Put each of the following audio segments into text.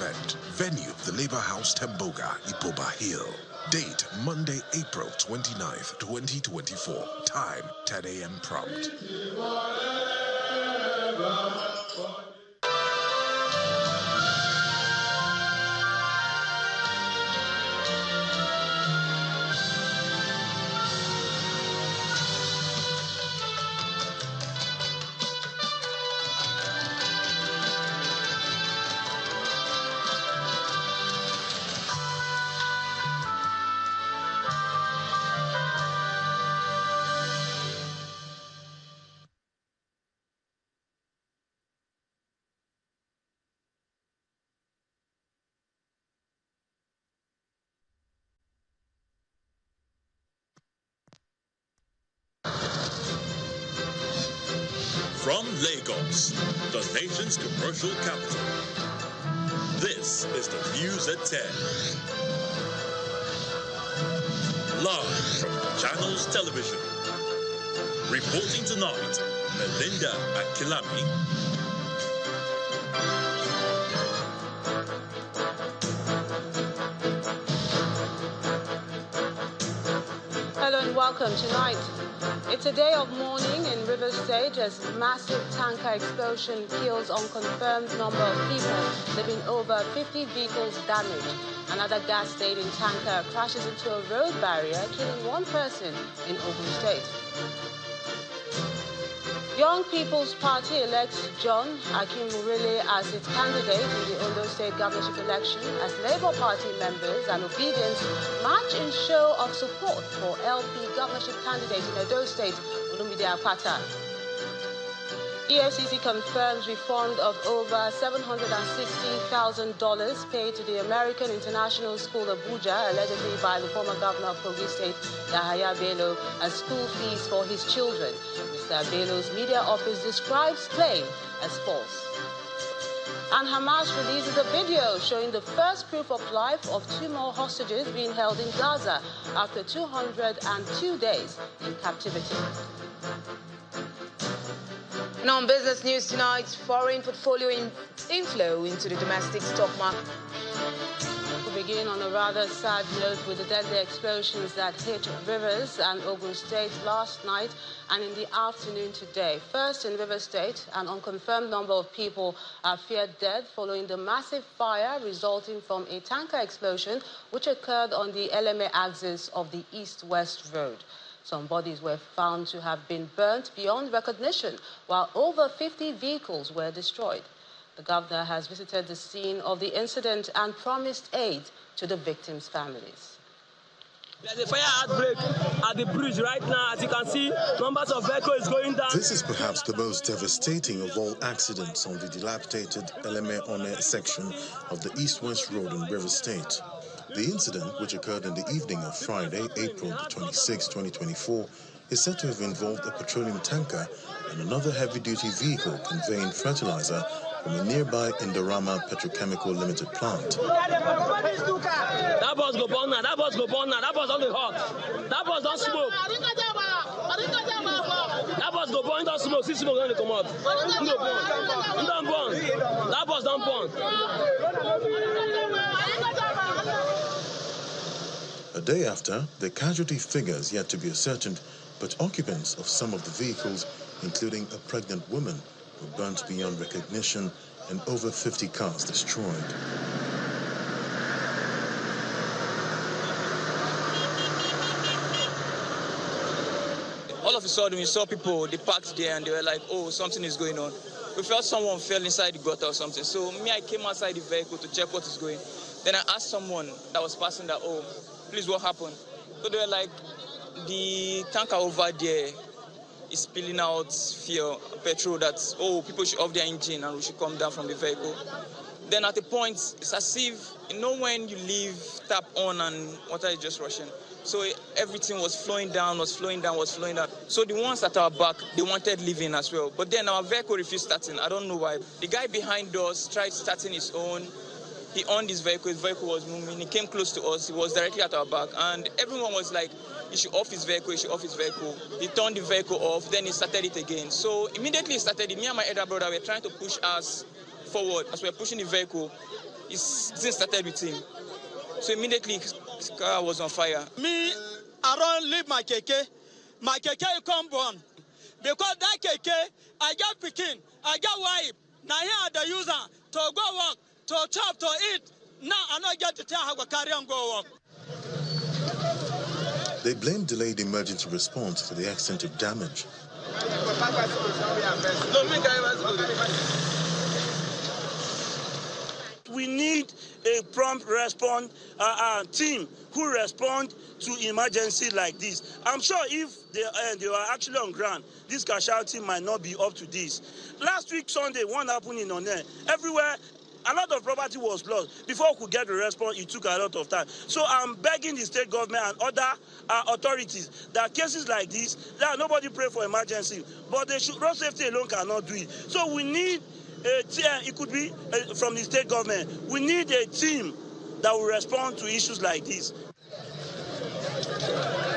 event. Venue, the Labour House Temboga, Ipoba Hill. Date, Monday, April 29th, 2024. Time, 10 a.m. prompt. From Lagos, the nation's commercial capital, this is the news at 10. Live from Channels Television. Reporting tonight, Melinda Akilami. Hello and welcome tonight. It's a day of mourning in Rivers State as massive tanker explosion kills unconfirmed number of people, leaving over 50 vehicles damaged. Another gas-laden tanker crashes into a road barrier, killing one person in Ogun State. Young People's Party elects John Akinwumi as its candidate in the Ondo State governorship election as Labour Party members and obedience march in show of support for LP governorship candidate in Edo State, Olumide Akpata. EFCC confirms refund of over $760,000 paid to the American International School Abuja, allegedly by the former governor of Kogi State, Yahaya Bello, as school fees for his children. Mr. Bello's media office describes claim as false. And Hamas releases a video showing the first proof of life of 2 more hostages being held in Gaza after 202 days in captivity. And on business news tonight, foreign portfolio inflow into the domestic stock market. We begin on a rather sad note with the deadly explosions that hit Rivers and Ogun State last night and in the afternoon today. First, in Rivers State, an unconfirmed number of people are feared dead following the massive fire resulting from a tanker explosion which occurred on the LMA axis of the east-west road. Some bodies were found to have been burnt beyond recognition, while over 50 vehicles were destroyed. The governor has visited the scene of the incident and promised aid to the victims' families. There's a fire outbreak at the bridge right now. As you can see, numbers of vehicles going down. This is perhaps the most devastating of all accidents on the dilapidated Eleme-One section of the east-west road in Rivers State. The incident, which occurred in the evening of Friday, April 26, 2024, is said to have involved a petroleum tanker and another heavy-duty vehicle conveying fertilizer from a nearby Indorama Petrochemical Limited plant. That bus go burn now, that bus go burn now, that bus only hot. That bus don't smoke. That bus go burn, don't smoke, see smoke only come out. Don't burn. That bus don't burn. A day after, the casualty figures yet to be ascertained, but occupants of some of the vehicles, including a pregnant woman, were burnt beyond recognition and over 50 cars destroyed. All of a sudden, we saw people, they parked there and they were like, oh, something is going on. We felt someone fell inside the gutter or something. So I came outside the vehicle to check what is going. Then I asked someone that was passing that, oh, please, what happened? So they were like, the tanker over there is spilling out fuel, petrol, that, oh, people should off their engine and we should come down from the vehicle. Then at a point, it's as if, you know, when you leave tap on and water is just rushing. So everything was flowing down. So the ones at our back, they wanted leaving as well. But then our vehicle refused starting. I don't know why. The guy behind us tried starting his own. He owned his vehicle was moving. He came close to us. He was directly at our back. And everyone was like, he should off his vehicle, He turned the vehicle off, then he started it again. So immediately he started it. Me and my elder brother were trying to push us forward, as we were pushing the vehicle, his thing started with him. So immediately his car was on fire. Me, I don't leave my keke. My keke come born. Because that keke, I get picking, I get wipe. Now here the user to go work, to chop, to eat. Now I don't get to tell how to carry on go work. They blame delayed emergency response for the extent of damage. We need a prompt response team who respond to emergency like this. I'm sure if they were actually on ground, this casualty might not be up to this. Last week, Sunday, one happened in Onne. Everywhere, a lot of property was lost. Before we could get the response, it took a lot of time. So I'm begging the state government and other authorities that cases like this, that nobody pray for emergency, but road safety alone cannot do it. So we need it could be from the state government. We need a team that will respond to issues like this.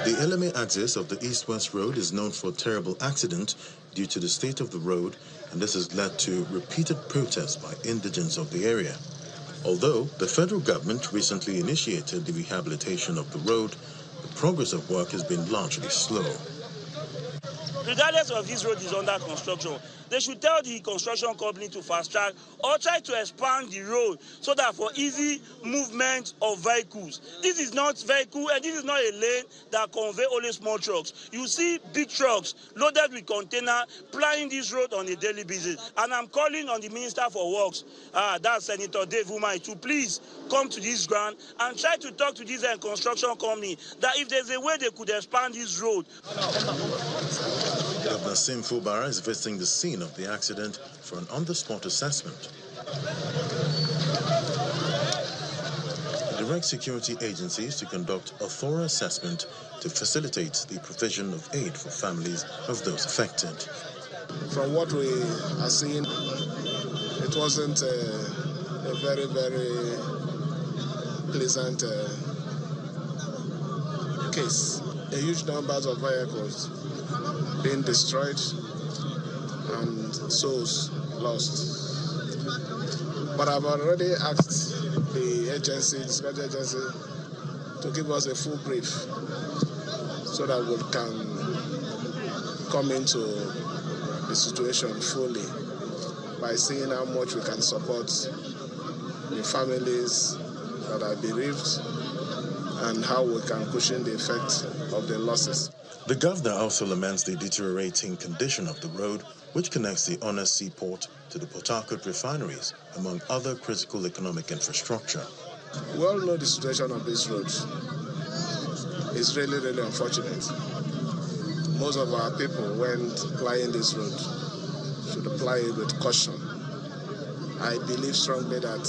The Eleme axis of the east-west road is known for a terrible accident due to the state of the road, and this has led to repeated protests by indigents of the area. Although the federal government recently initiated the rehabilitation of the road, the progress of work has been largely slow. Regardless of this road is under construction, they should tell the construction company to fast track or try to expand the road so that for easy movement of vehicles. This is not vehicle and this is not a lane that convey only small trucks. You see big trucks loaded with container plying this road on a daily basis. And I'm calling on the Minister for Works, that's Senator Dave Umai, to please come to this ground and try to talk to this construction company that if there's a way they could expand this road. Governor Sim Fubara is visiting the scene of the accident for an on-the-spot assessment. Direct security agencies to conduct a thorough assessment to facilitate the provision of aid for families of those affected. From what we are seeing, it wasn't a very, very pleasant case. A huge numbers of vehicles being destroyed and souls lost. But I've already asked the agency, the security agency, to give us a full brief so that we can come into the situation fully by seeing how much we can support the families that are bereaved and how we can cushion the effect of the losses. The governor also laments the deteriorating condition of the road, which connects the Onne seaport to the Port Harcourt refineries, among other critical economic infrastructure. We all know the situation of this road. It's really, really unfortunate. Most of our people, when plying this road, should apply it with caution. I believe strongly that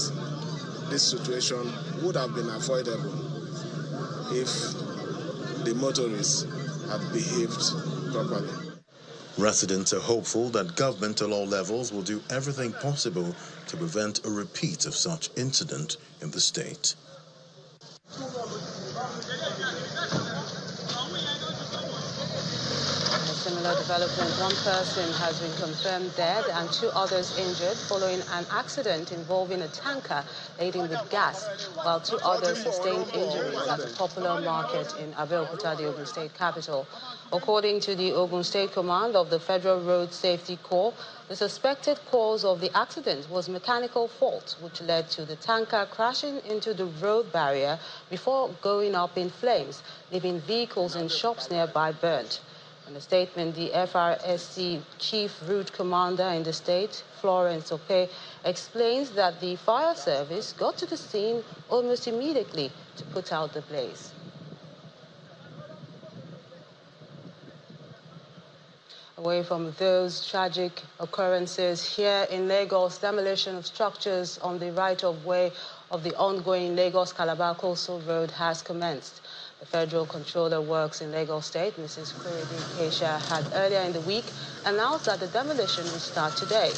this situation would have been avoidable if the motorists had behaved properly. Residents are hopeful that government at all levels will do everything possible to prevent a repeat of such incident in the state. Similar development, one person has been confirmed dead and 2 others injured following an accident involving a tanker laden with gas, while 2 others sustained injuries at a popular market in Abeokuta, the Ogun State capital. According to the Ogun State Command of the Federal Road Safety Corps, the suspected cause of the accident was mechanical fault, which led to the tanker crashing into the road barrier before going up in flames, leaving vehicles and shops nearby burnt. In a statement, the FRSC Chief Route Commander in the state, Florence Ope, explains that the fire service got to the scene almost immediately to put out the blaze. Away from those tragic occurrences, here in Lagos, demolition of structures on the right-of-way of the ongoing Lagos-Calabar Coastal Road has commenced. The Federal Controller Works in Lagos State, Mrs. Kuridi Kesha, had earlier in the week announced that the demolition would start today.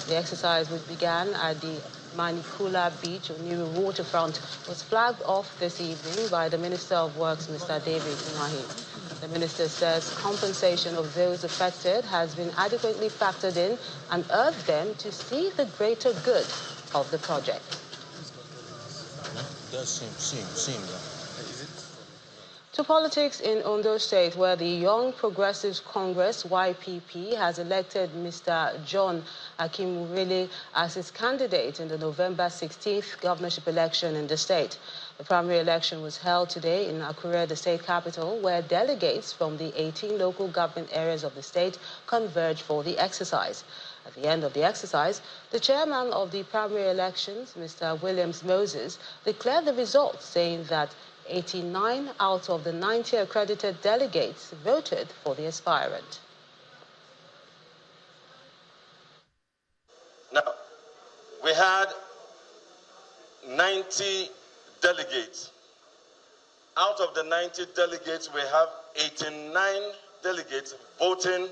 The exercise, which began at the Manikula Beach, Oniru waterfront, was flagged off this evening by the Minister of Works, Mr. David Umahi. The minister says compensation of those affected has been adequately factored in and urged them to see the greater good of the project. To politics in Ondo State, where the Young Progressives Congress, YPP, has elected Mr. John Akimurele as its candidate in the November 16th governorship election in the state. The primary election was held today in Akure, the state capital, where delegates from the 18 local government areas of the state converged for the exercise. At the end of the exercise, the chairman of the primary elections, Mr. Williams Moses, declared the results, saying that 89 out of the 90 accredited delegates voted for the aspirant. Now, we had 90 delegates. Out of the 90 delegates, we have 89 delegates voting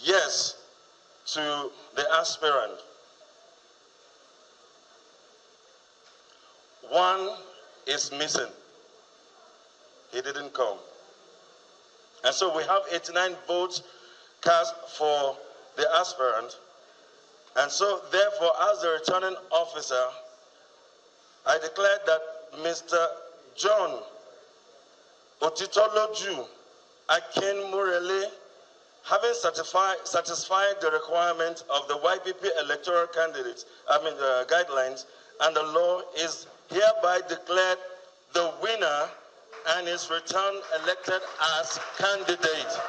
yes to the aspirant. One is missing. He didn't come. And so we have 89 votes cast for the aspirant. And so, therefore, as the returning officer, I declare that Mr. John Otitoloju Akinmurele, having satisfied the requirement of the YPP electoral guidelines and the law, is hereby declared the winner and is returned elected as candidate.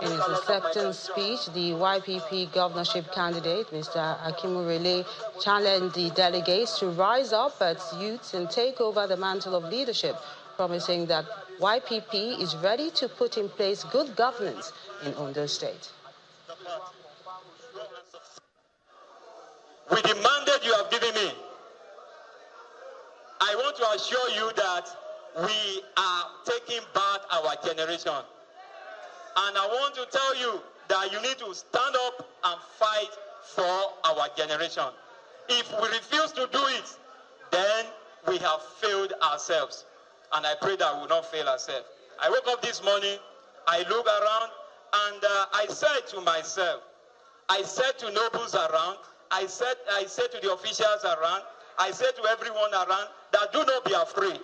In his acceptance speech, the YPP governorship candidate, Mr. Akimurele, challenged the delegates to rise up as youths and take over the mantle of leadership, promising that YPP is ready to put in place good governance in Ondo State. With the mandate you have given me, I want to assure you that we are taking back our generation. And I want to tell you that you need to stand up and fight for our generation. If we refuse to do it, then we have failed ourselves. And I pray that we will not fail ourselves. I woke up this morning, I look around, and I said to myself, I said to nobles around, I said to the officials around, I said to everyone around that do not be afraid.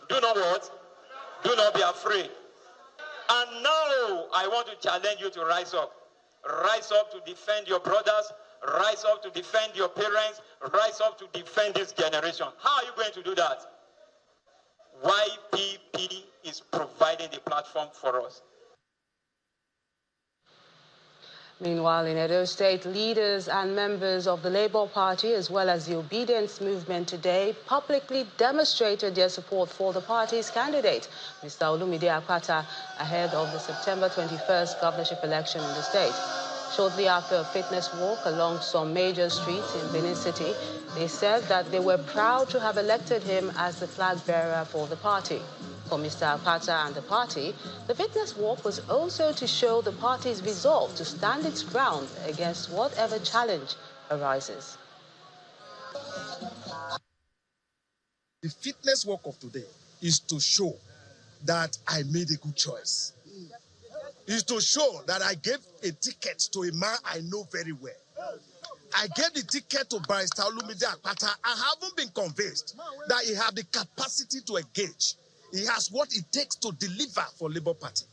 Do not what? Do not be afraid. And now I want to challenge you to rise up. Rise up to defend your brothers. Rise up to defend your parents. Rise up to defend this generation. How are you going to do that? YPP is providing the platform for us. Meanwhile, in Edo State, leaders and members of the Labour Party, as well as the Obedience Movement today, publicly demonstrated their support for the party's candidate, Mr. Olumide Akpata, ahead of the September 21st governorship election in the state. Shortly after a fitness walk along some major streets in Benin City, they said that they were proud to have elected him as the flag bearer for the party. For Mr. Akpata and the party, the fitness walk was also to show the party's resolve to stand its ground against whatever challenge arises. The fitness walk of today is to show that I made a good choice. Is to show that I gave a ticket to a man I know very well. I gave the ticket to Barrister Olumide Akpata. I haven't been convinced that he has the capacity to engage. He has what it takes to deliver for Labour Party.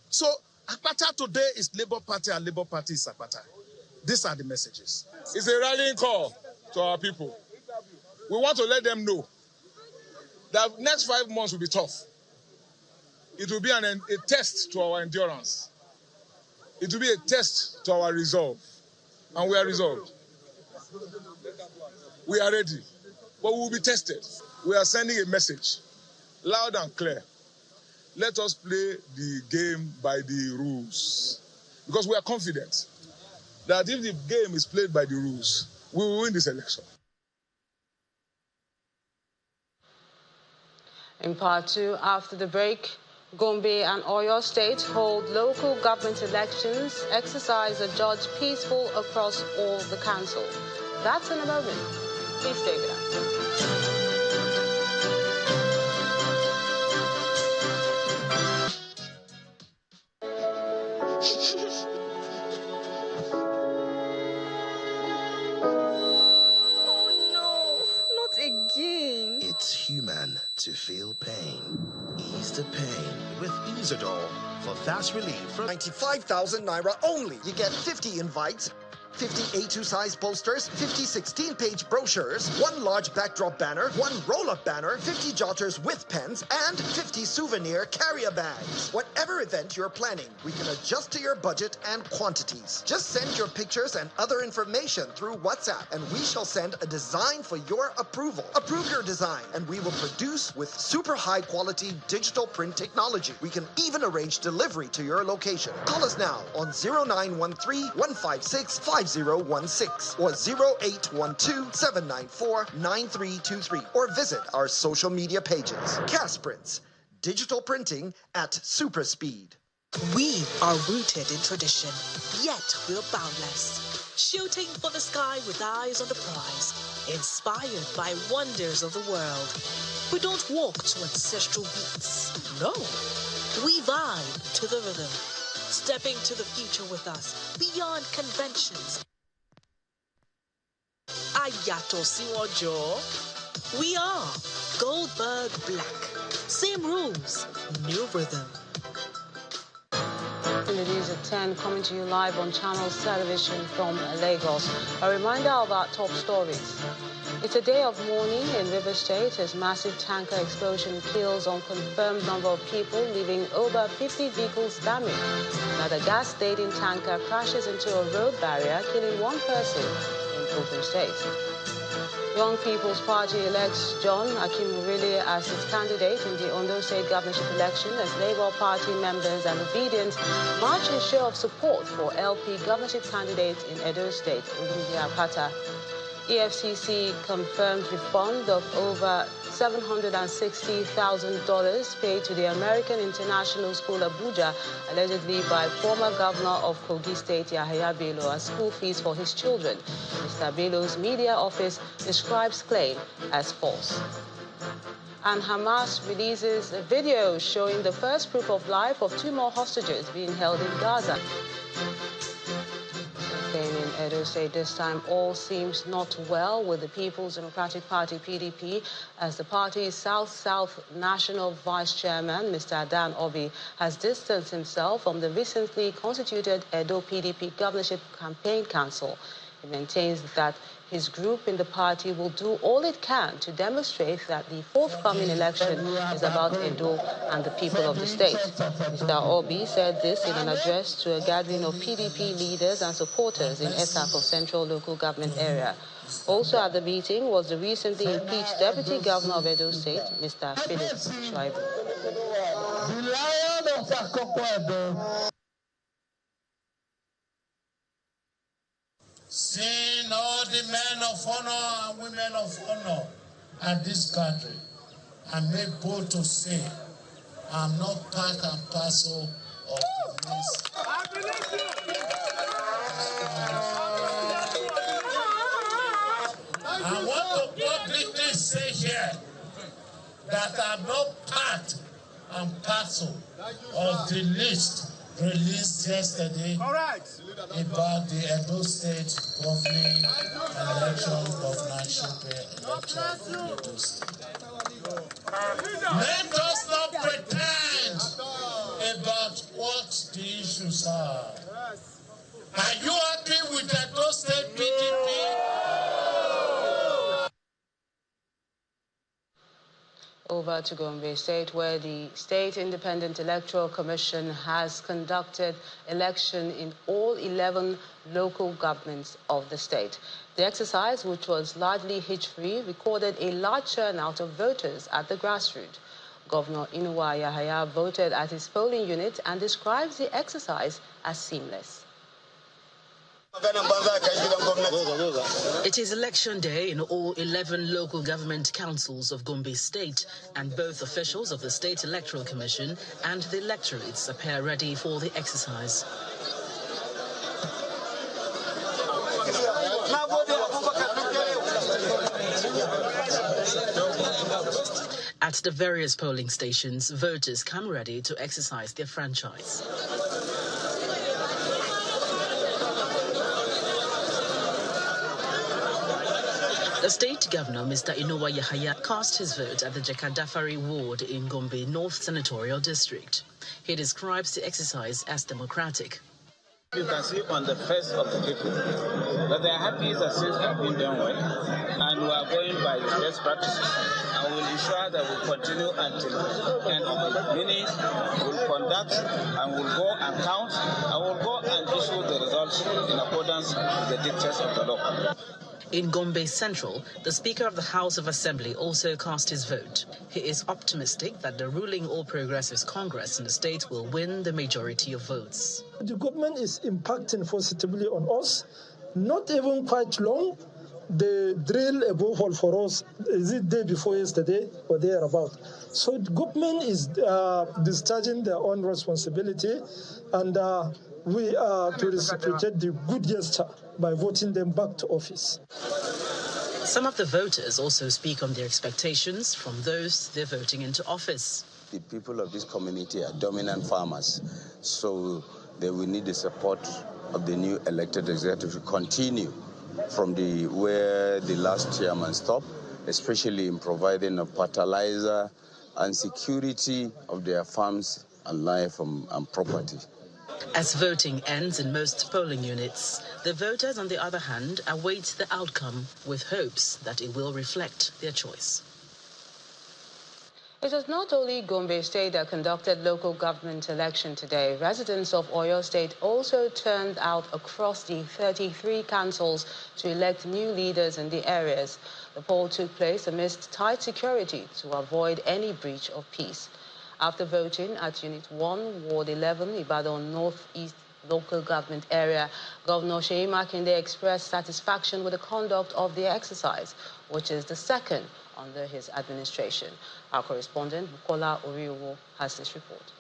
So Akpata today is Labour Party and Labour Party is Akpata. These are the messages. It's a rallying call to our people. We want to let them know that next 5 months will be tough. It will be a test to our endurance. It will be a test to our resolve. And we are resolved. We are ready. But we will be tested. We are sending a message, loud and clear. Let us play the game by the rules. Because we are confident that if the game is played by the rules, we will win this election. In part two, after the break, Gombe and Oyo State hold local government elections, exercise adjudged peaceful across all the council. That's in a moment. Please stay with us. Again. It's human to feel pain. Ease the pain with Easadol for fast relief from 95,000 Naira only. You get 50 invites, 50 A2 size posters, 50 16-page brochures, 1 large backdrop banner, 1 roll-up banner, 50 jotters with pens, and 50 souvenir carrier bags. Whatever event you're planning, we can adjust to your budget and quantities. Just send your pictures and other information through WhatsApp, and we shall send a design for your approval. Approve your design, and we will produce with super high-quality digital print technology. We can even arrange delivery to your location. Call us now on 0913-156-5016 or 0812-794-9323 or visit our social media pages. Cast Prints, digital printing at super speed. We are rooted in tradition, yet we're boundless. Shooting for the sky with eyes on the prize, inspired by wonders of the world. We don't walk to ancestral beats, no. We vibe to the rhythm, stepping to the future with us, beyond conventions. Ayato Siwojo. We are Goldberg Black. Same rules, new rhythm. It is at 10, coming to you live on Channels Television from Lagos. A reminder of our top stories. It's a day of mourning in River State as massive tanker explosion kills unconfirmed number of people, leaving over 50 vehicles damaged. Another gas-laden tanker crashes into a road barrier, killing 1 person in Ogun State. Young People's Party elects John Akinwumi as its candidate in the Ondo State governorship election as Labour Party members and obedient march in show of support for LP governorship candidate in Edo State, Olumide Akpata. EFCC confirmed refund of over $760,000 paid to the American International School Abuja, allegedly by former governor of Kogi State, Yahaya Bello, as school fees for his children. Mr. Bello's media office describes claim as false. And Hamas releases a video showing the first proof of life of 2 more hostages being held in Gaza. In Edo State this time, all seems not well with the People's Democratic Party, PDP, as the party's South-South National Vice Chairman, Mr. Adan Obi, has distanced himself from the recently constituted Edo PDP Governorship Campaign Council. He maintains that his group in the party will do all it can to demonstrate that the forthcoming election is about Edo and the people of the state. Mr. Obi said this in an address to a gathering of PDP leaders and supporters in Esako Central Local Government Area. Also at the meeting was the recently impeached Deputy Governor of Edo State, Mr. Philip Shaibu. Seeing all the men of honor and women of honor at this country, I make bold to say I'm not part and parcel of this. I want to publicly say here that I'm not part and parcel of the list released yesterday about the Edo State governing election governorship election in Edo State. Let us not pretend about what the issues are. Are you happy with Edo State PDP? Over to Gombe State, where the State Independent Electoral Commission has conducted election in all 11 local governments of the state. The exercise, which was largely hitch-free, recorded a large turnout of voters at the grassroots. Governor Inuwa Yahaya voted at his polling unit and describes the exercise as seamless. It is election day in all 11 local government councils of Gombe State, and both officials of the State Electoral Commission and the electorates appear ready for the exercise. At the various polling stations, voters come ready to exercise their franchise. The state governor, Mr. Inowa Yahaya, cast his vote at the Jakadafari ward in Gombe North Senatorial District. He describes the exercise as democratic. You can see on the face of the people that they are happy that things have been done well, and we are going by the best practices, and we will ensure that we continue until the end of the meeting. We will conduct and we will go and count, and we will go and issue the results in accordance with the dictates of the law. In Gombe Central, the Speaker of the House of Assembly also cast his vote. He is optimistic that the ruling All Progressives Congress in the state will win the majority of votes. The government is impacting positively on us. Not even quite long. They drill a borehole for us. Is it day before yesterday or thereabout? So the government is discharging their own responsibility, and we are to reciprocate the good gesture by voting them back to office. Some of the voters also speak on their expectations from those they're voting into office. The people of this community are dominant farmers, so they will need the support of the new elected executive to continue from where the last chairman stopped, especially in providing a fertilizer and security of their farms and life and property. As voting ends in most polling units, the voters, on the other hand, await the outcome with hopes that it will reflect their choice. It was not only Gombe State that conducted local government election today. Residents of Oyo State also turned out across the 33 councils to elect new leaders in the areas. The poll took place amidst tight security to avoid any breach of peace. After voting at Unit 1, Ward 11, Ibadan Northeast Local Government Area, Governor Seyi Makinde expressed satisfaction with the conduct of the exercise, which is the second under his administration. Our correspondent, Bukola Oriowo, has this report.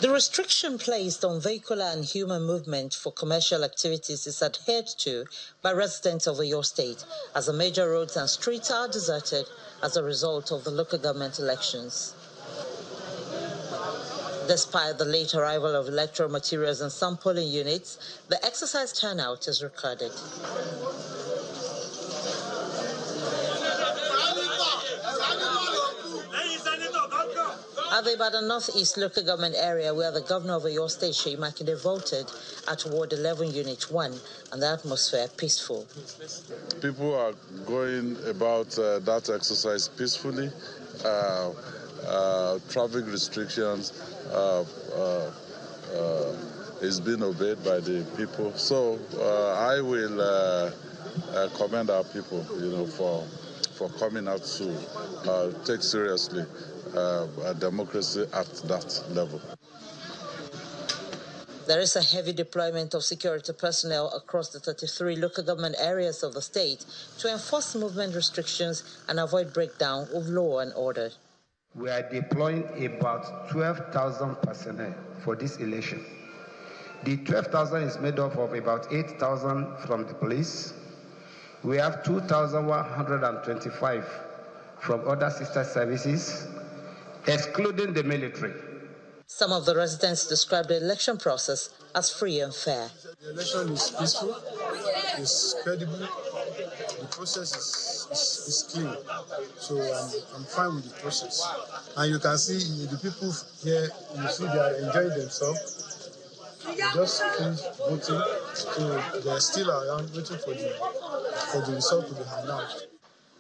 The restriction placed on vehicular and human movement for commercial activities is adhered to by residents of Oyo State, as the major roads and streets are deserted as a result of the local government elections. Despite the late arrival of electoral materials in some polling units, the exercise turnout is recorded. At the Ibadan Northeast Local Government Area, where the governor of Oyo State, Seyi Makinde, voted at Ward 11, Unit 1, and the atmosphere peaceful. People are going about that exercise peacefully. Traffic restrictions is being obeyed by the people. So I will commend our people, for coming out to take seriously democracy at that level. There is a heavy deployment of security personnel across the 33 local government areas of the state to enforce movement restrictions and avoid breakdown of law and order. We are deploying about 12,000 personnel for this election. The 12,000 is made up of about 8,000 from the police. We have 2,125 from other sister services, excluding the military. Some of the residents described the election process as free and fair. The election is peaceful, it's credible, the process is clean, so I'm fine with the process. And you can see the people here, you see they are enjoying themselves. They just finished voting, so they're still around waiting for the result to be announced.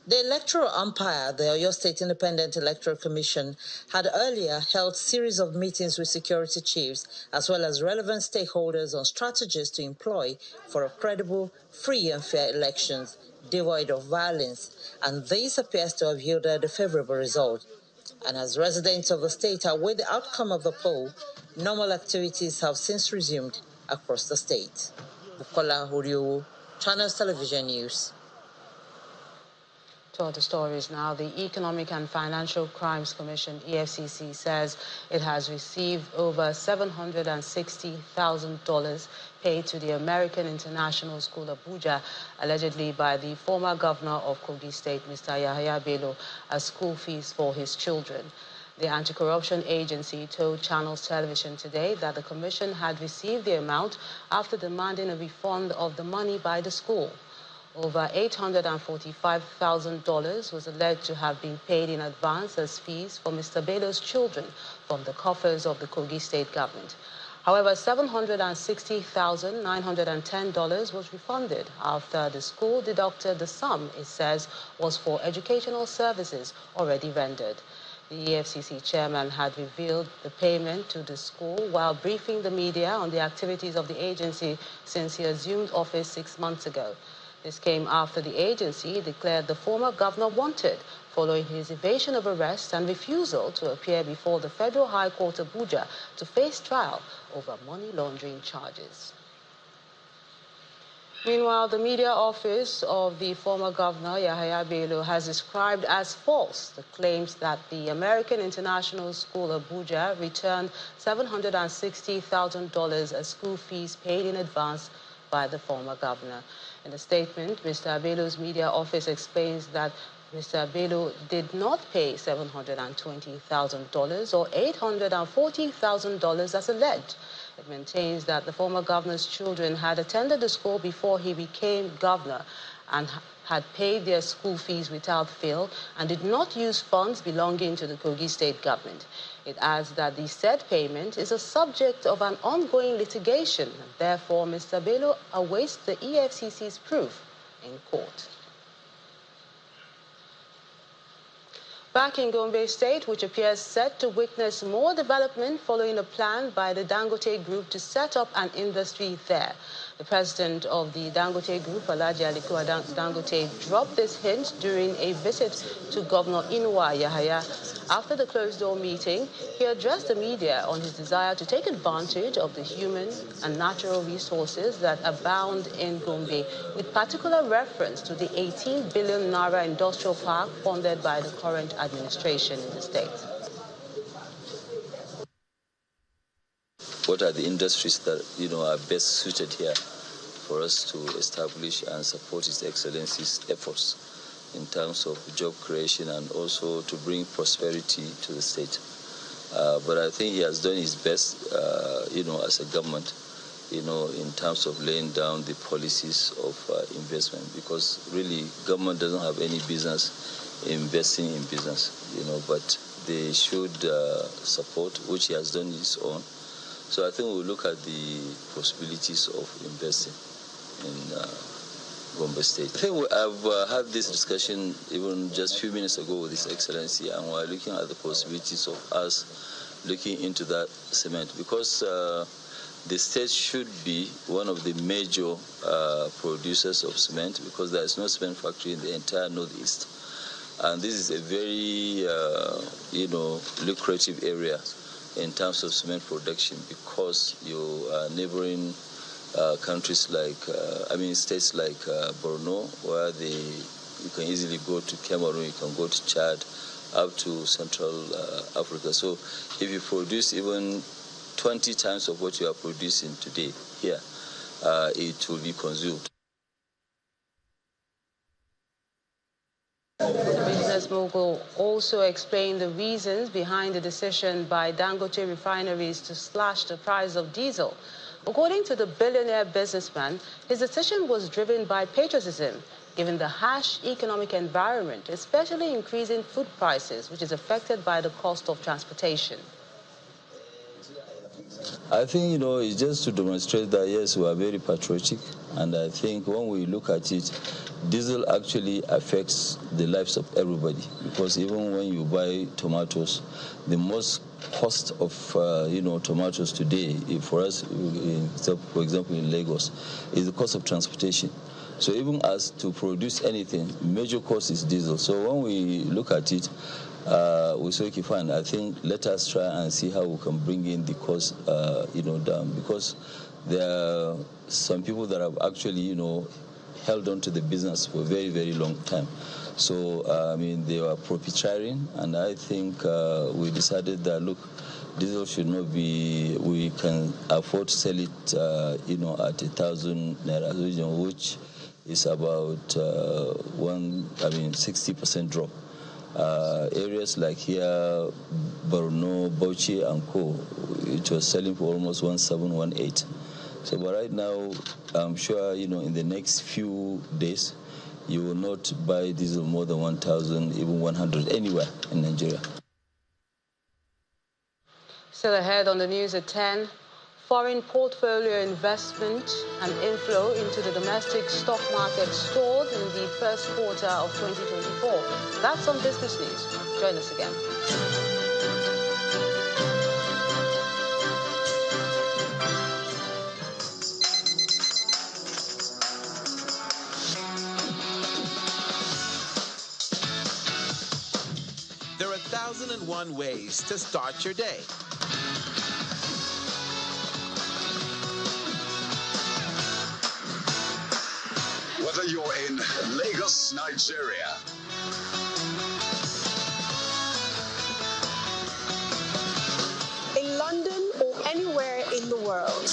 The electoral umpire, the Oyo State Independent Electoral Commission, had earlier held series of meetings with security chiefs as well as relevant stakeholders on strategies to employ for a credible, free and fair elections devoid of violence, and this appears to have yielded a favorable result. And as residents of the state await the outcome of the poll, normal activities have since resumed across the state. Bukola Oriowo, Channels Television News. To other stories now, the Economic and Financial Crimes Commission, EFCC, says it has received over $760,000 paid to the American International School, Abuja, allegedly by the former governor of Kogi State, Mr. Yahaya Bello, as school fees for his children. The anti-corruption agency told Channels Television today that the commission had received the amount after demanding a refund of the money by the school. Over $845,000 was alleged to have been paid in advance as fees for Mr. Bello's children from the coffers of the Kogi State government. However, $760,910 was refunded after the school deducted the sum it says was for educational services already rendered. The EFCC chairman had revealed the payment to the school while briefing the media on the activities of the agency since he assumed office 6 months ago. This came after the agency declared the former governor wanted, following his evasion of arrest and refusal to appear before the Federal High Court Abuja to face trial over money laundering charges. Meanwhile, the media office of the former governor, Yahaya Bello, has described as false the claims that the American International School Abuja returned $760,000 as school fees paid in advance by the former governor. In a statement, Mr. Bello's media office explains that Mr. Bello did not pay $720,000 or $840,000 as alleged. It maintains that the former governor's children had attended the school before he became governor and had paid their school fees without fail and did not use funds belonging to the Kogi State government. It adds that the said payment is a subject of an ongoing litigation, and therefore Mr. Bello awaits the EFCC's proof in court. Back in Gombe State, which appears set to witness more development following a plan by the Dangote Group to set up an industry there. The president of the Dangote Group, Alhaji Aliko Dangote, dropped this hint during a visit to Governor Inuwa Yahaya. After the closed-door meeting, he addressed the media on his desire to take advantage of the human and natural resources that abound in Gombe, with particular reference to the 18 billion naira industrial park funded by the current administration in the state. What are the industries that are best suited here for us to establish and support His Excellency's efforts in terms of job creation and also to bring prosperity to the state. But I think he has done his best, as a government, in terms of laying down the policies of investment, because really government doesn't have any business investing in business, but they should support, which he has done his own. So I think we'll look at the possibilities of investing in Gombe State. I think I've had this discussion even just a few minutes ago with His Excellency, and we're looking at the possibilities of us looking into that cement, because the state should be one of the major producers of cement, because there is no cement factory in the entire Northeast. And this is a very, lucrative area in terms of cement production, because your neighboring countries like, states like Borno, where you can easily go to Cameroon, you can go to Chad, up to Central Africa. So if you produce even 20 times of what you are producing today here, it will be consumed. Business mogul also explained the reasons behind the decision by Dangote refineries to slash the price of diesel. According to the billionaire businessman, his decision was driven by patriotism, given the harsh economic environment, especially increasing food prices, which is affected by the cost of transportation. I think, it's just to demonstrate that, yes, we are very patriotic. And I think when we look at it, diesel actually affects the lives of everybody. Because even when you buy tomatoes, the most cost of, tomatoes today, for us, for example, in Lagos, is the cost of transportation. So even as to produce anything, major cost is diesel. So when we look at it, we say, okay, fine, I think let us try and see how we can bring in the cost, down, because there are some people that have actually, held on to the business for a very, very long time. So, I mean, they were profiteering, and I think we decided that, look, diesel should not be, we can afford to sell it, at 1,000 naira, which is about 60% drop. Areas like here, Borno, Bauchi, and Co., it was selling for almost 1,718. So, but right now, I'm sure, in the next few days, you will not buy diesel more than 1,000, even 100, anywhere in Nigeria. Still ahead on the news at 10, foreign portfolio investment and inflow into the domestic stock market stalled in the first quarter of 2024. That's on Business News. Join us again. There are 1,001 ways to start your day. Whether you're in Lagos, Nigeria, in London or anywhere in the world,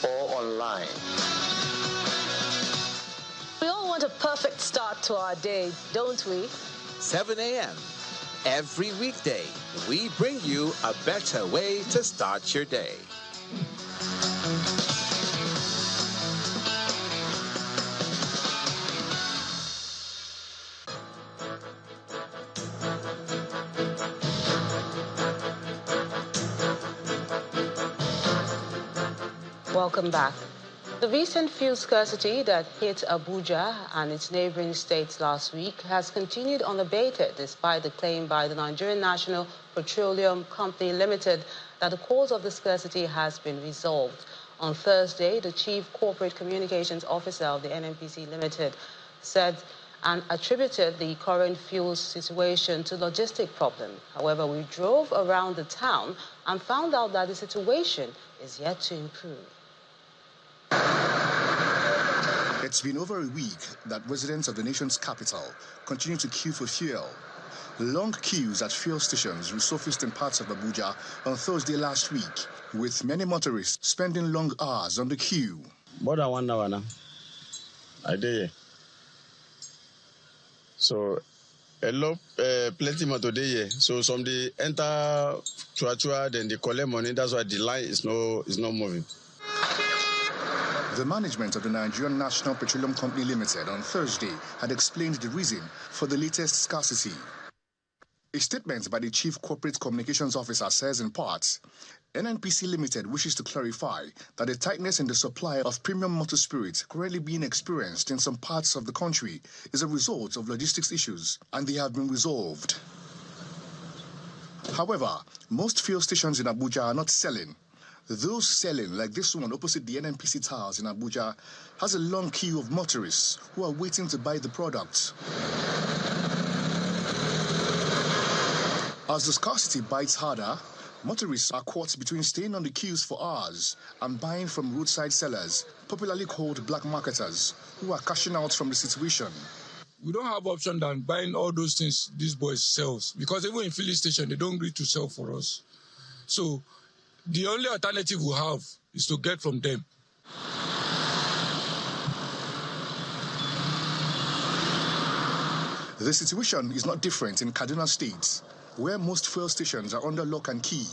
Or online. we all want a perfect start to our day, don't we? 7 a.m. Every weekday, we bring you a better way to start your day. Welcome back. The recent fuel scarcity that hit Abuja and its neighboring states last week has continued unabated despite the claim by the Nigerian National Petroleum Company Limited that the cause of the scarcity has been resolved. On Thursday, the Chief Corporate Communications Officer of the NNPC Limited said and attributed the current fuel situation to logistic problem. However, we drove around the town and found out that the situation is yet to improve. It's been over a week that residents of the nation's capital continue to queue for fuel. Long queues at fuel stations resurfaced in parts of Abuja on Thursday last week, with many motorists spending long hours on the queue. More than 1 hour now. I did. So, plenty motor day. So some they enter Chua, then they collect money. That's why the line is not moving. The management of the Nigerian National Petroleum Company Limited on Thursday had explained the reason for the latest scarcity. A statement by the Chief Corporate Communications Officer says in part, NNPC Limited wishes to clarify that the tightness in the supply of premium motor spirits currently being experienced in some parts of the country is a result of logistics issues, and they have been resolved. However, most fuel stations in Abuja are not selling. Those selling, like this one opposite the NNPC Towers in Abuja, has a long queue of motorists who are waiting to buy the product. As the scarcity bites harder, motorists are caught between staying on the queues for hours and buying from roadside sellers, popularly called black marketers, who are cashing out from the situation. We don't have option than buying all those things these boys sell, because even in filling station, they don't agree to sell for us. So the only alternative we have is to get from them. The situation is not different in Kaduna State, where most fuel stations are under lock and key.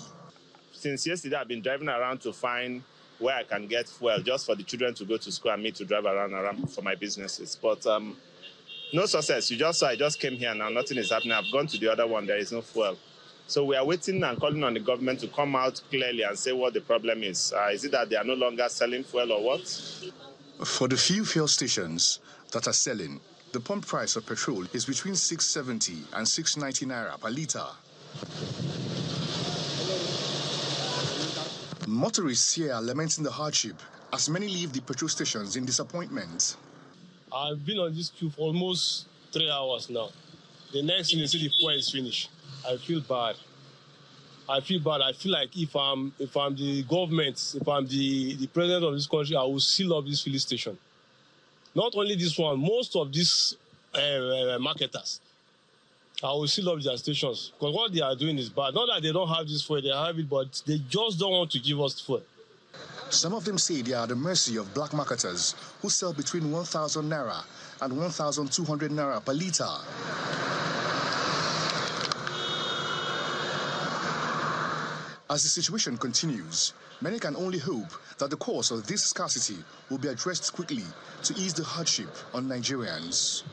Since yesterday, I've been driving around to find where I can get fuel just for the children to go to school and me to drive around for my businesses. But no success. I just came here now. Nothing is happening. I've gone to the other one. There is no fuel. So we are waiting and calling on the government to come out clearly and say what the problem is. Is it that they are no longer selling fuel or what? For the few fuel stations that are selling, the pump price of petrol is between 670 and 690 naira per litre. Motorists here are lamenting the hardship as many leave the petrol stations in disappointment. I've been on this queue for almost 3 hours now. The next thing they say the fuel is finished. I feel bad. I feel bad. I feel like if I'm the government, if I'm the president of this country, I will seal up this filling station. Not only this one, most of these marketers, I will seal up their stations because what they are doing is bad. Not that they don't have this fuel, they have it, but they just don't want to give us fuel. Some of them say they are at the mercy of black marketers who sell between 1,000 naira and 1,200 naira per litre. As the situation continues, many can only hope that the cause of this scarcity will be addressed quickly to ease the hardship on Nigerians.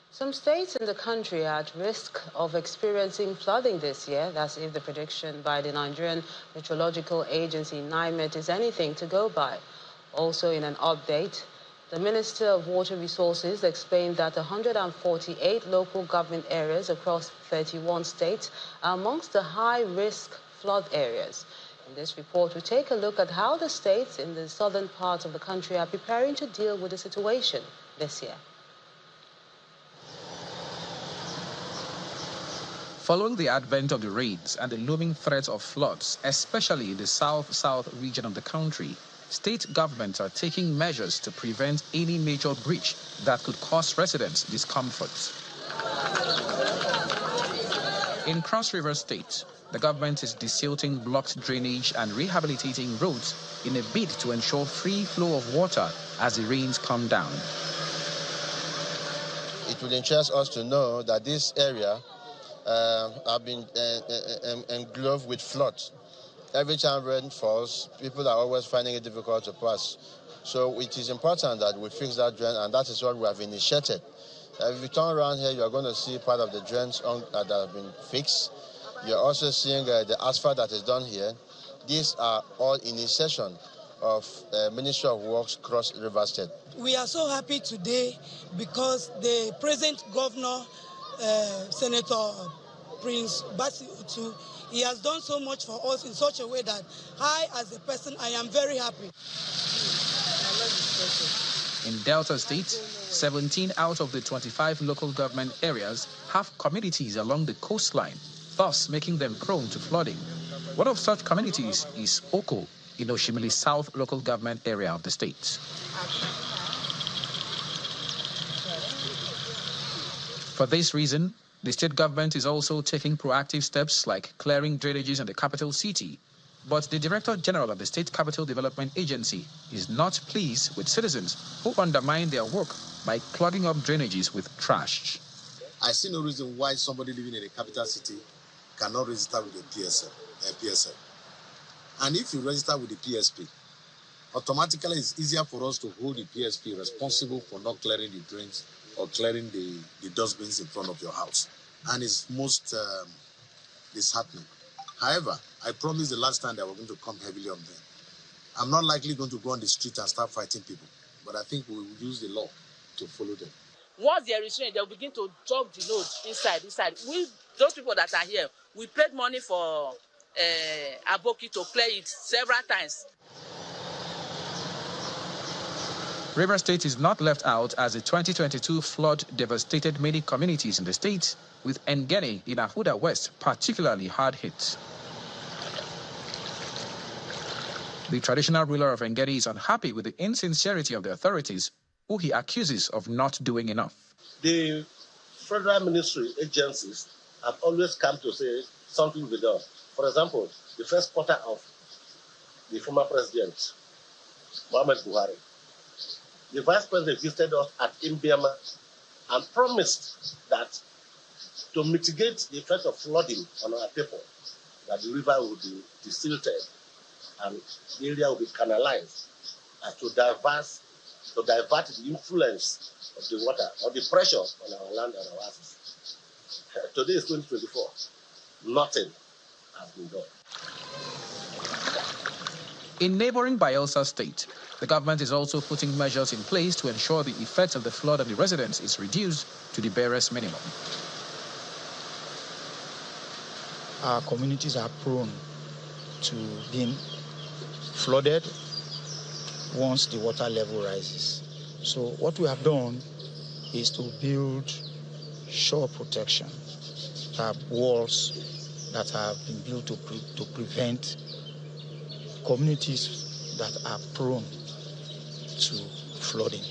Some states in the country are at risk of experiencing flooding this year. That's if the prediction by the Nigerian Meteorological Agency, NIMET, is anything to go by. Also in an update, the Minister of Water Resources explained that 148 local government areas across 31 states are amongst the high-risk flood areas. In this report, we take a look at how the states in the southern part of the country are preparing to deal with the situation this year. Following the advent of the rains and the looming threat of floods, especially in the south-south region of the country, state governments are taking measures to prevent any major breach that could cause residents discomfort. In Cross River State, the government is desilting blocked drainage and rehabilitating roads in a bid to ensure free flow of water as the rains come down. It will interest us to know that this area have been engulfed with floods. Every time rain falls, people are always finding it difficult to pass. So it is important that we fix that drain, and that is what we have initiated. If you turn around here, you are going to see part of the drains that have been fixed. You're also seeing the asphalt that is done here. These are all initiation of Ministry of Works Cross River State. We are so happy today because the present governor, Senator Prince Basi Utu, he has done so much for us in such a way that I, as a person, I am very happy. In Delta State, 17 out of the 25 local government areas have communities along the coastline, thus making them prone to flooding. One of such communities is Oko, in Oshimili South local government area of the state. For this reason, the state government is also taking proactive steps like clearing drainages in the capital city. But the Director General of the State Capital Development Agency is not pleased with citizens who undermine their work by clogging up drainages with trash. I see no reason why somebody living in a capital city cannot register with the PSL. And if you register with the PSP, automatically it's easier for us to hold the PSP responsible for not clearing the drains or clearing the dustbins in front of your house. And it's most disheartening. However, I promised the last time that we're going to come heavily on them. I'm not likely going to go on the street and start fighting people, but I think we will use the law to follow them. Once they are restrained, they'll begin to drop the load inside. We, those people that are here, we paid money for Aboki to clear it several times. River State is not left out as the 2022 flood devastated many communities in the state, with Ngeni in Ahuda West particularly hard hit. The traditional ruler of Ngeni is unhappy with the insincerity of the authorities, who he accuses of not doing enough. The federal ministry agencies have always come to say something will be done. For example, the first quarter of the former president, Muhammad Buhari, the vice president visited us at Imbiama and promised that to mitigate the effect of flooding on our people, that the river will be desilted and the area will be canalized to divert the influence of the water or the pressure on our land and our houses. Today is 2024. Nothing has been done. In neighboring Bayelsa State, the government is also putting measures in place to ensure the effect of the flood on the residents is reduced to the barest minimum. Our communities are prone to being flooded once the water level rises. So what we have done is to build shore protection walls that have been built to prevent communities that are prone to flooding.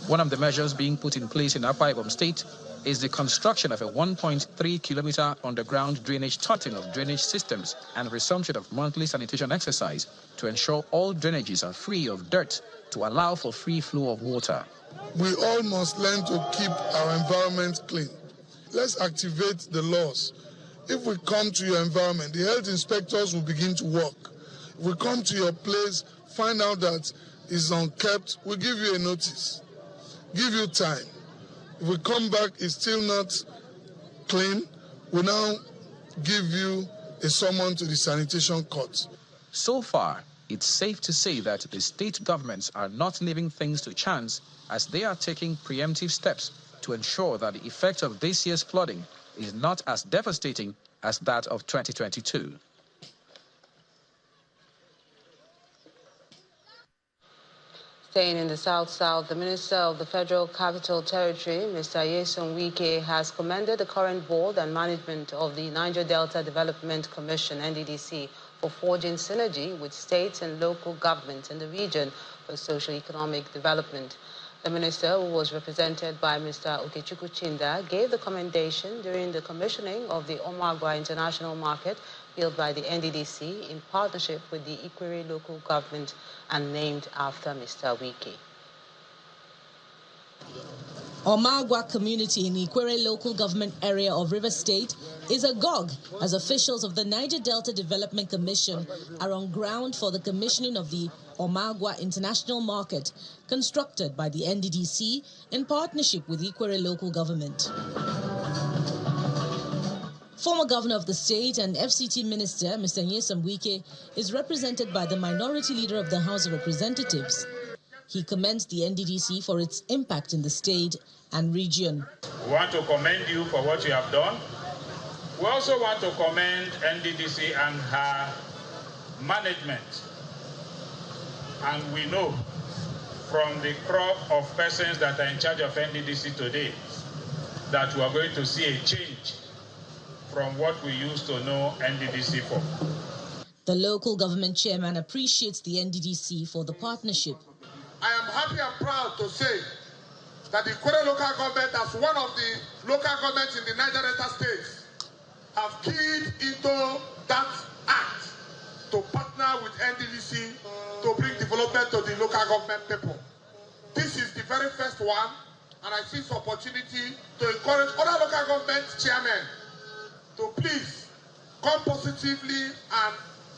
One of the measures being put in place in Upper Ibom State is the construction of a 1.3-kilometer underground drainage tutting of drainage systems and resumption of monthly sanitation exercise to ensure all drainages are free of dirt to allow for free flow of water. We all must learn to keep our environment clean. Let's activate the laws. If we come to your environment, the health inspectors will begin to work. If we come to your place, find out that it's unkept, we'll give you a notice. Give you time. If we come back, it's still not clean, we now give you a summon to the sanitation court. So far, it's safe to say that the state governments are not leaving things to chance as they are taking preemptive steps to ensure that the effect of this year's flooding is not as devastating as that of 2022. Staying in the South-South, the Minister of the Federal Capital Territory, Mr. Nyesom Wike, has commended the current board and management of the Niger Delta Development Commission, NDDC, for forging synergy with states and local governments in the region for socio-economic development. The minister, who was represented by Mr. Okechukwu Chinda, gave the commendation during the commissioning of the Omagwa International Market built by the NDDC in partnership with the Ikwere local government and named after Mr. Wike. Omagwa community in the Ikwere local government area of River State is agog as officials of the Niger Delta Development Commission are on ground for the commissioning of the Omagwa International Market constructed by the NDDC in partnership with Ikwere local government. Former governor of the state and FCT minister, Mr. Nyesom Wike, is represented by the minority leader of the House of Representatives. He commends the NDDC for its impact in the state and region. We want to commend you for what you have done. We also want to commend NDDC and her management. And we know from the crop of persons that are in charge of NDDC today that we are going to see a change from what we used to know NDDC for. The local government chairman appreciates the NDDC for the partnership. I am happy and proud to say that the Ikwere local government, as one of the local governments in the Niger Delta states, have keyed into that act to partner with NDDC to bring development to the local government people. This is the very first one, and I see this opportunity to encourage other local government chairmen to please come positively and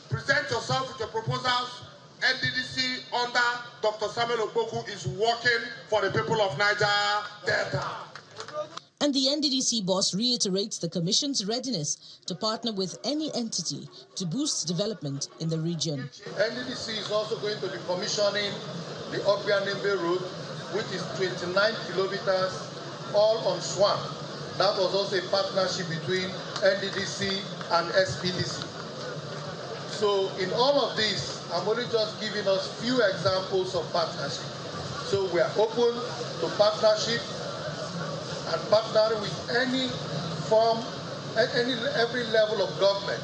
present yourself with your proposals. NDDC under Dr. Samuel Ogbogu is working for the people of Niger Delta. And the NDDC boss reiterates the Commission's readiness to partner with any entity to boost development in the region. NDDC is also going to be commissioning the Ogbianembe Road, which is 29 kilometers, all on swamp. That was also a partnership between NDDC and SPDC. So in all of this, I'm only just giving us few examples of partnership. So we are open to partnership and partnering with any form, every level of government,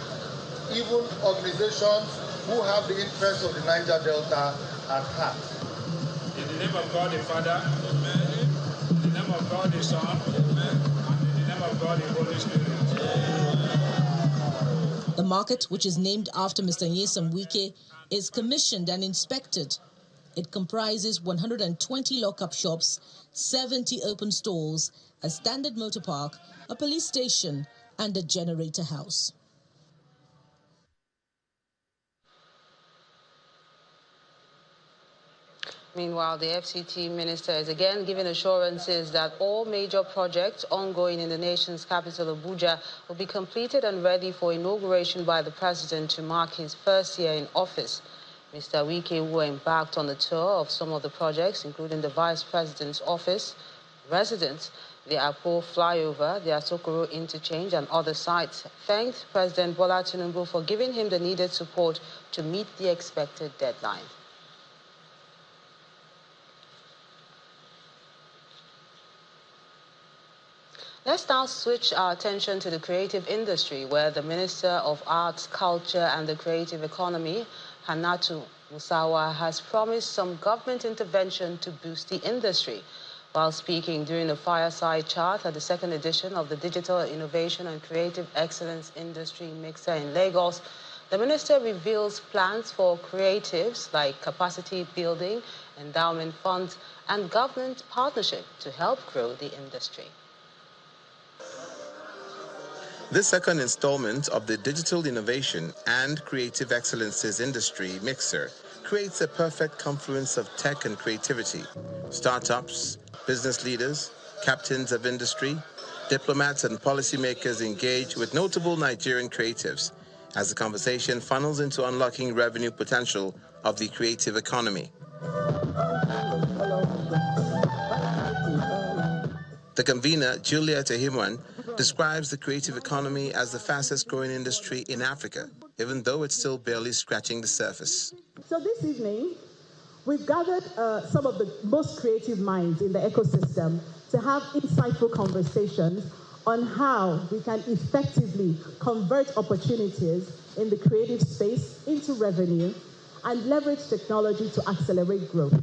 even organizations who have the interests of the Niger Delta at heart. In the name of God the Father, Amen. In the name of God the Son, Amen. And in the name of God the Holy Spirit. The market, which is named after Mr. Nyesom Wike, is commissioned and inspected. It comprises 120 lock-up shops, 70 open stalls, a standard motor park, a police station, and a generator house. Meanwhile, the FCT minister is again giving assurances that all major projects ongoing in the nation's capital, Abuja, will be completed and ready for inauguration by the president to mark his first year in office. Mr. Wike, who embarked on the tour of some of the projects, including the vice president's office, residence, the Apo flyover, the Asokoro interchange, and other sites, thanked President Bola Tinubu for giving him the needed support to meet the expected deadline. Let's now switch our attention to the creative industry, where the Minister of Arts, Culture and the Creative Economy, Hannatu Musawa, has promised some government intervention to boost the industry. While speaking during a fireside chat at the second edition of the Digital Innovation and Creative Excellence Industry Mixer in Lagos, the minister reveals plans for creatives like capacity building, endowment funds, and government partnership to help grow the industry. This second installment of the Digital Innovation and Creative Excellences Industry Mixer creates a perfect confluence of tech and creativity. Startups, business leaders, captains of industry, diplomats and policymakers engage with notable Nigerian creatives as the conversation funnels into unlocking revenue potential of the creative economy. The convener, Juliet Ehimwan, describes the creative economy as the fastest growing industry in Africa, even though it's still barely scratching the surface. So this evening, we've gathered some of the most creative minds in the ecosystem to have insightful conversations on how we can effectively convert opportunities in the creative space into revenue and leverage technology to accelerate growth.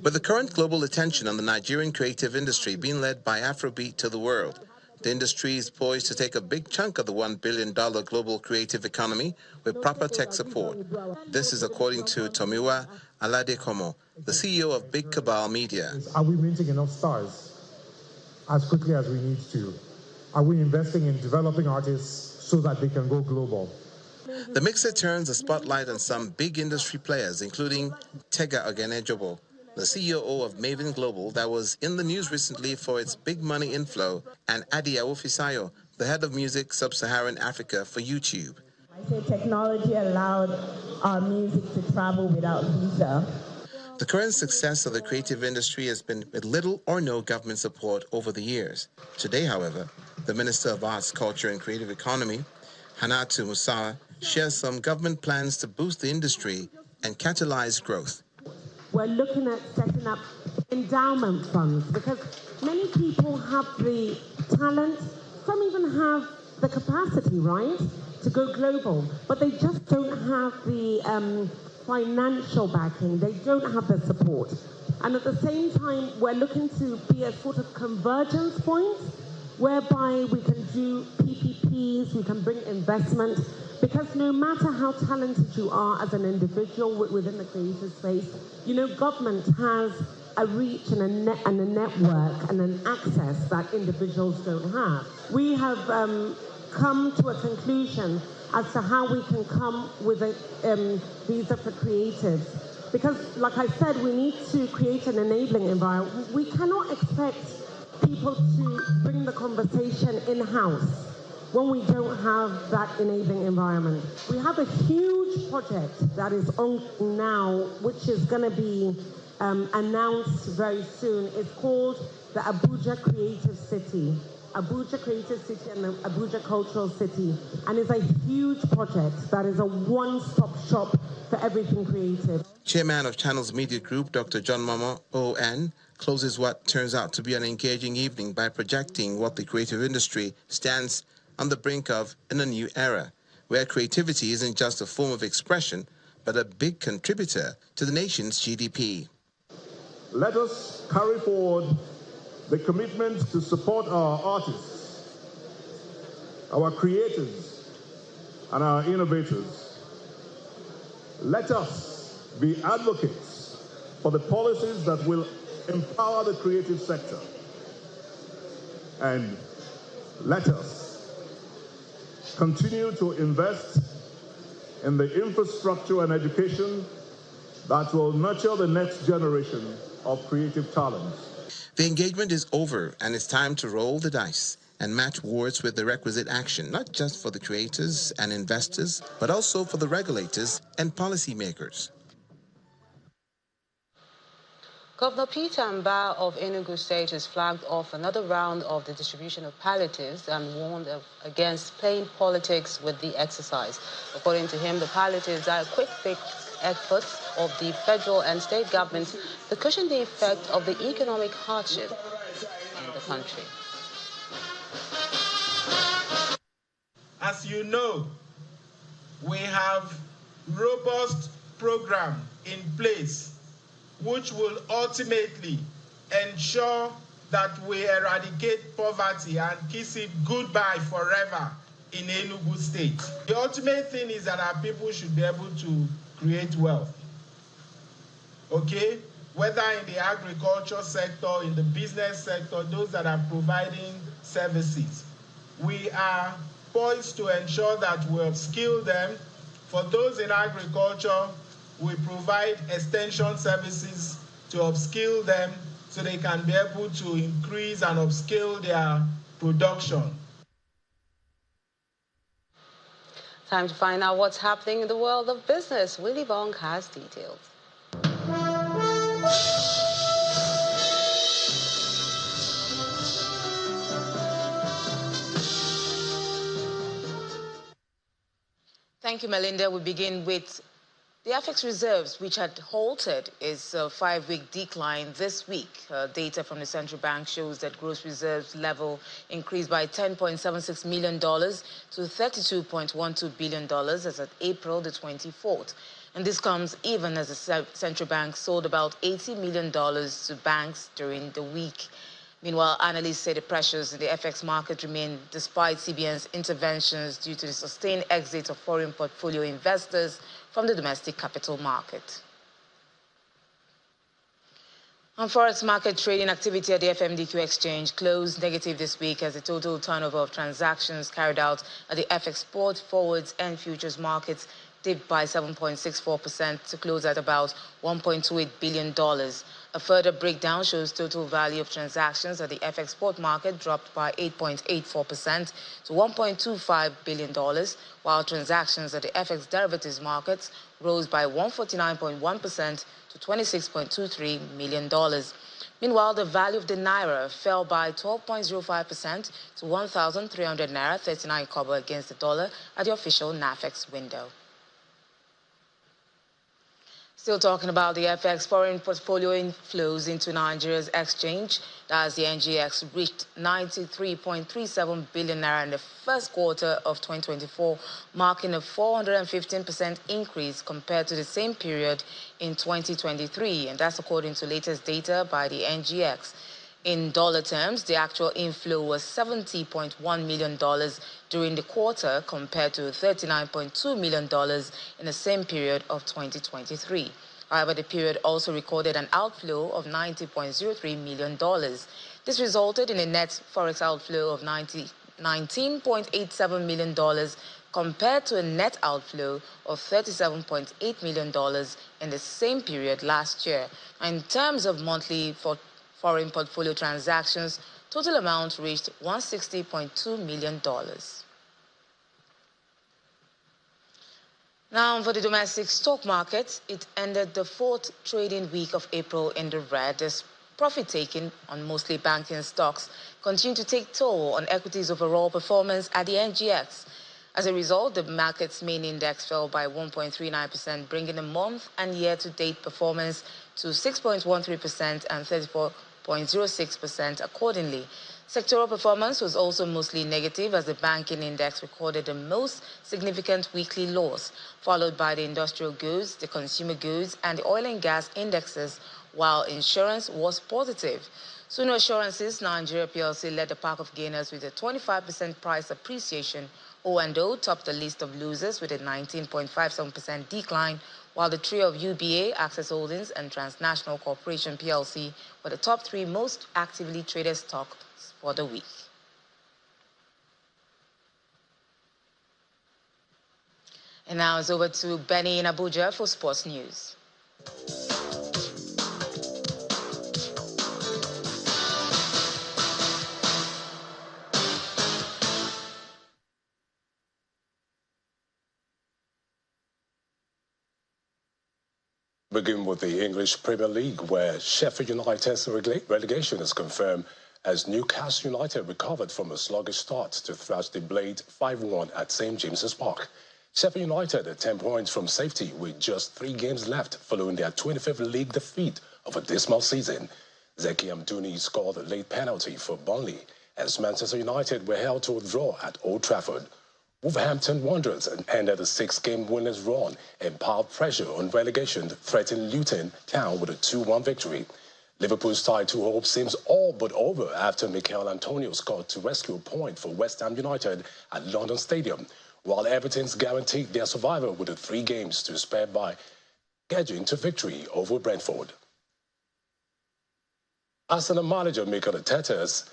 With the current global attention on the Nigerian creative industry being led by Afrobeat to the world, the industry is poised to take a big chunk of the $1 billion global creative economy with proper tech support. This is according to Tomiwa Aladekomo, the CEO of Big Cabal Media. Are we minting enough stars as quickly as we need to? Are we investing in developing artists so that they can go global? The mixer turns the spotlight on some big industry players, including Tega Ogenejobo, the CEO of Maven Global, that was in the news recently for its big money inflow, and Adi Awofisayo, the head of music Sub-Saharan Africa for YouTube. I say technology allowed our music to travel without visa. The current success of the creative industry has been with little or no government support over the years. Today, however, the Minister of Arts, Culture and Creative Economy, Hannatu Musawa, shares some government plans to boost the industry and catalyze growth. We're looking at setting up endowment funds because many people have the talent, some even have the capacity, right, to go global, but they just don't have the financial backing, they don't have the support. And at the same time, we're looking to be a sort of convergence point whereby we can do PPPs, we can bring investment, because no matter how talented you are as an individual within the creative space, you know, government has a reach and a network and an access that individuals don't have. We have come to a conclusion as to how we can come with a visa for creatives. Because, like I said, we need to create an enabling environment. We cannot expect people to bring the conversation in-house when we don't have that enabling environment. We have a huge project that is on now, which is going to be announced very soon. It's called the Abuja Creative City. Abuja Creative City and the Abuja Cultural City. And it's a huge project that is a one-stop shop for everything creative. Chairman of Channels Media Group, Dr. John Mama O.N., closes what turns out to be an engaging evening by projecting what the creative industry stands on the brink of in a new era, where creativity isn't just a form of expression, but a big contributor to the nation's GDP. Let us carry forward the commitment to support our artists, our creators, and our innovators. Let us be advocates for the policies that will empower the creative sector. And let us continue to invest in the infrastructure and education that will nurture the next generation of creative talents. The engagement is over, and it's time to roll the dice and match words with the requisite action, not just for the creators and investors, but also for the regulators and policymakers. Governor Peter Mbah of Enugu State has flagged off another round of the distribution of palliatives and warned against playing politics with the exercise. According to him, the palliatives are a quick fix efforts of the federal and state governments to cushion the effect of the economic hardship in the country. As you know, we have robust program in place which will ultimately ensure that we eradicate poverty and kiss it goodbye forever in Enugu State. The ultimate thing is that our people should be able to create wealth. Okay? Whether in the agriculture sector, in the business sector, those that are providing services. We are poised to ensure that we upskill them. For those in agriculture, we provide extension services to upskill them so they can be able to increase and upskill their production. Time to find out what's happening in the world of business. Willie Bong has details. Thank you, Melinda. We begin with the FX reserves, which had halted its 5-week decline this week. Data from the central bank shows that gross reserves level increased by $10.76 million to $32.12 billion as of April the 24th. And this comes even as the central bank sold about $80 million to banks during the week. Meanwhile, analysts say the pressures in the FX market remain despite CBN's interventions due to the sustained exit of foreign portfolio investors from the domestic capital market. On forex market trading activity at the FMDQ exchange closed negative this week as the total turnover of transactions carried out at the FX spot, forwards and futures markets dipped by 7.64% to close at about $1.28 billion. A further breakdown shows total value of transactions at the FX spot market dropped by 8.84% to $1.25 billion, while transactions at the FX derivatives markets rose by 149.1% to $26.23 million. Meanwhile, the value of the Naira fell by 12.05% to 1,300 Naira 39 kobo against the dollar at the official NAFEX window. Still talking about the FX, foreign portfolio inflows into Nigeria's exchange, as the NGX reached 93.37 billion naira in the first quarter of 2024, marking a 415% increase compared to the same period in 2023, and that's according to latest data by the NGX. In dollar terms, the actual inflow was $70.1 million during the quarter compared to $39.2 million in the same period of 2023. However, the period also recorded an outflow of $90.03 million. This resulted in a net forex outflow of $19.87 million compared to a net outflow of $37.8 million in the same period last year. In terms of monthly foreign portfolio transactions, total amount reached $160.2 million. Now, for the domestic stock market, it ended the fourth trading week of April in the red as profit taking on mostly banking stocks continued to take toll on equities' overall performance at the NGX. As a result, the market's main index fell by 1.39%, bringing the month and year-to-date performance to 6.13% and 34.06% accordingly. Sectoral performance was also mostly negative as the banking index recorded the most significant weekly loss, followed by the industrial goods, the consumer goods, and the oil and gas indexes, while insurance was positive. Suno Assurances Nigeria PLC led the pack of gainers with a 25% price appreciation. O&O topped the list of losers with a 19.57% decline, while the trio of UBA, Access Holdings, and Transnational Corporation PLC were the top three most actively traded stocks for the week. And now it's over to Benny in Abuja for sports news. Begin with the English Premier League, where Sheffield United's relegation is confirmed as Newcastle United recovered from a sluggish start to thrash the Blade 5-1 at St James's Park. Sheffield United at 10 points from safety with just 3 games left following their 25th league defeat of a dismal season. Zeki Amdouni scored a late penalty for Burnley as Manchester United were held to a draw at Old Trafford. Wolverhampton Wanderers ended a 6-game winless run and piled pressure on relegation, threatening Luton Town with a 2-1 victory. Liverpool's title hope seems all but over after Mikel Antonio scored to rescue a point for West Ham United at London Stadium, while Everton's guaranteed their survival with the 3 games to spare by edging to victory over Brentford. Arsenal manager Mikel Arteta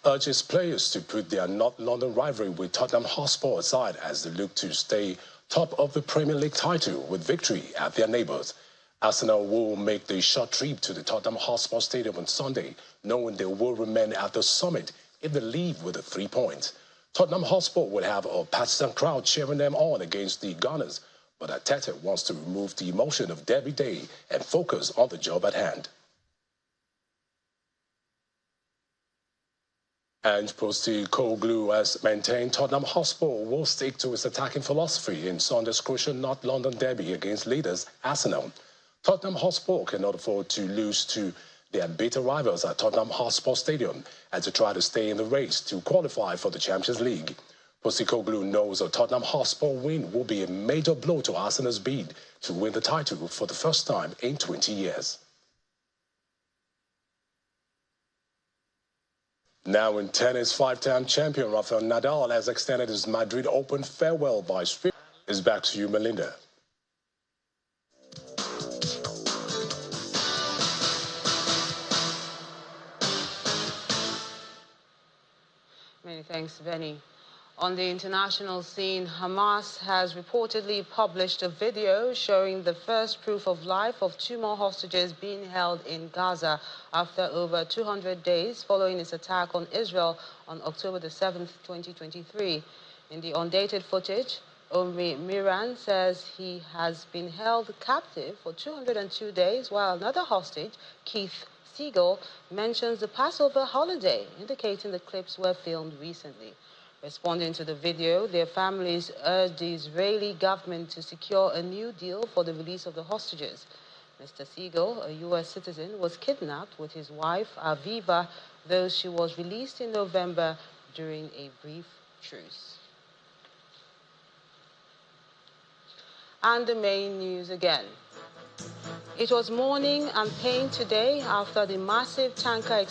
urges players to put their North London rivalry with Tottenham Hotspur aside as they look to stay top of the Premier League title with victory at their neighbours. Arsenal will make the short trip to the Tottenham Hotspur Stadium on Sunday, knowing they will remain at the summit if they leave with the 3 points. Tottenham Hotspur will have a partisan crowd cheering them on against the Gunners, but Arteta wants to remove the emotion of Derby Day and focus on the job at hand. And Postecoglou has maintained Tottenham Hotspur will stick to its attacking philosophy in Sunday's crucial North London derby against leaders Arsenal. Tottenham Hotspur cannot afford to lose to their bitter rivals at Tottenham Hotspur Stadium as they try to stay in the race to qualify for the Champions League. Postecoglou knows a Tottenham Hotspur win will be a major blow to Arsenal's bid to win the title for the first time in 20 years. Now in tennis, 5-time champion Rafael Nadal has extended his Madrid Open farewell by street. It's back to you, Melinda. Many thanks, Benny. On the international scene, Hamas has reportedly published a video showing the first proof of life of 2 more hostages being held in Gaza after over 200 days following its attack on Israel on October the 7th, 2023. In the undated footage, Omri Miran says he has been held captive for 202 days, while another hostage, Keith Siegel, mentions the Passover holiday, indicating the clips were filmed recently. Responding to the video, their families urged the Israeli government to secure a new deal for the release of the hostages. Mr. Siegel, a U.S. citizen, was kidnapped with his wife, Aviva, though she was released in November during a brief truce. And the main news again. It was mourning and pain today after the massive tanker